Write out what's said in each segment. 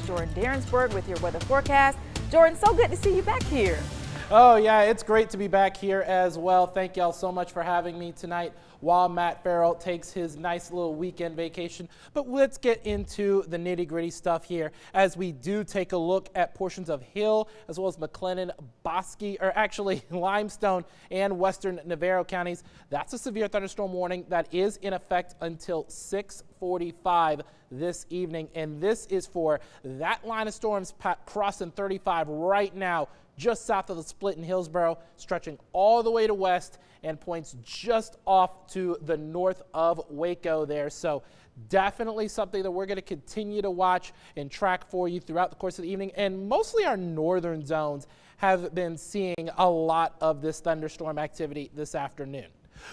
Jordan Darrensburg with your weather forecast. Jordan, so good to see you back here. Oh, yeah, it's great to be back here as well. Thank y'all so much for having me tonight while Matt Farrell takes his nice little weekend vacation. But let's get into the nitty-gritty stuff here as we do take a look at portions of Hill as well as McLennan, Bosque, or actually Limestone and Western Navarro counties. That's a severe thunderstorm warning that is in effect until 6:45 this evening. And this is for that line of storms crossing 35 right now, just south of the split in Hillsborough, stretching all the way to west and points just off to the north of Waco there. So definitely something that we're going to continue to watch and track for you throughout the course of the evening. And mostly our northern zones have been seeing a lot of this thunderstorm activity this afternoon.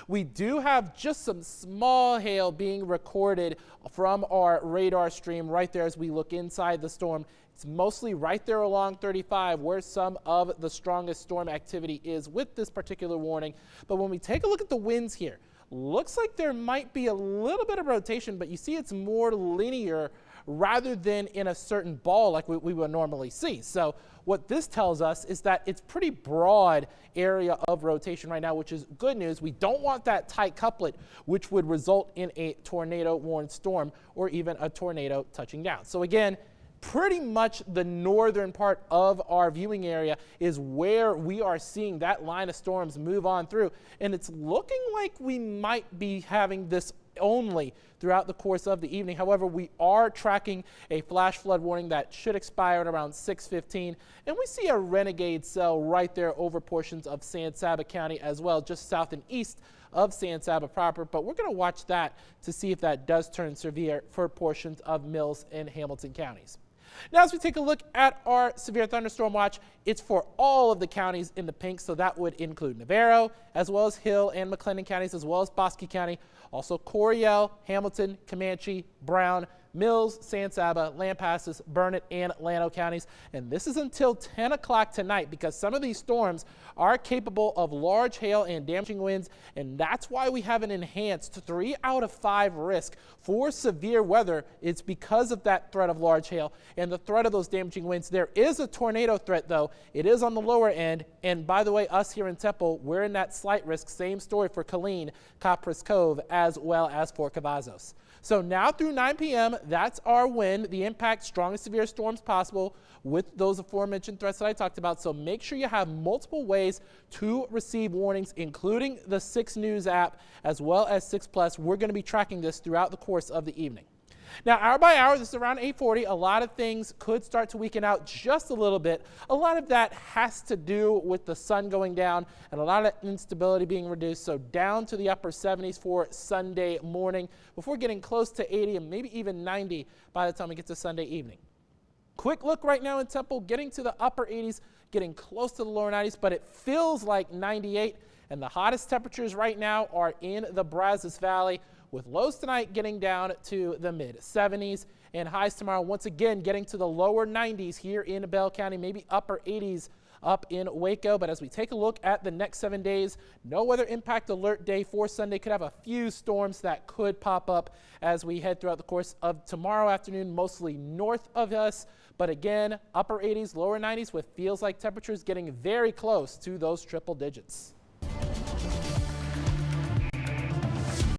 We do have just some small hail being recorded from our radar stream right there as we look inside the storm. It's mostly right there along 35 where some of the strongest storm activity is with this particular warning. But when we take a look at the winds here, looks like there might be a little bit of rotation, but you see it's more linear rather than in a certain ball like we would normally see. So what this tells us is that it's pretty broad area of rotation right now, which is good news. We don't want that tight couplet, which would result in a tornado warned storm or even a tornado touching down. So again, pretty much the northern part of our viewing area is where we are seeing that line of storms move on through. And it's looking like we might be having this only throughout the course of the evening. However, we are tracking a flash flood warning that should expire at around 6:15, and we see a renegade cell right there over portions of San Saba County as well, just south and east of San Saba proper. But we're going to watch that to see if that does turn severe for portions of Mills and Hamilton counties. Now, as we take a look at our severe thunderstorm watch, it's for all of the counties in the pink, so that would include Navarro, as well as Hill and McLennan counties, as well as Bosque County, also Coryell, Hamilton, Comanche, Brown, Mills, San Saba, Lampasas, Burnett, and Llano counties. And this is until 10 o'clock tonight because some of these storms are capable of large hail and damaging winds, and that's why we have an enhanced 3 out of 5 risk for severe weather. It's because of that threat of large hail and the threat of those damaging winds. There is a tornado threat, though. It is on the lower end, and by the way, us here in Temple, we're in that slight risk. Same story for Killeen, Copperas Cove, as well as for Cavazos. So now through 9 p.m., that's our wind, the impact, strongest severe storms possible with those aforementioned threats that I talked about. So make sure you have multiple ways to receive warnings, including the 6 News app as well as 6 Plus. We're going to be tracking this throughout the course of the evening. Now, hour by hour, this is around 8:40. A lot of things could start to weaken out just a little bit. A lot of that has to do with the sun going down and a lot of instability being reduced. So down to the upper 70s for Sunday morning before getting close to 80 and maybe even 90 by the time we get to Sunday evening. Quick look right now in Temple, getting to the upper 80s, getting close to the lower 90s, but it feels like 98. And the hottest temperatures right now are in the Brazos Valley, with lows tonight getting down to the mid 70s and highs tomorrow once again getting to the lower 90s here in Bell County, maybe upper 80s up in Waco. But as we take a look at the next 7 days, no weather impact alert day for Sunday. Could have a few storms that could pop up as we head throughout the course of tomorrow afternoon, mostly north of us. But again, upper 80s, lower 90s with feels like temperatures getting very close to those triple digits.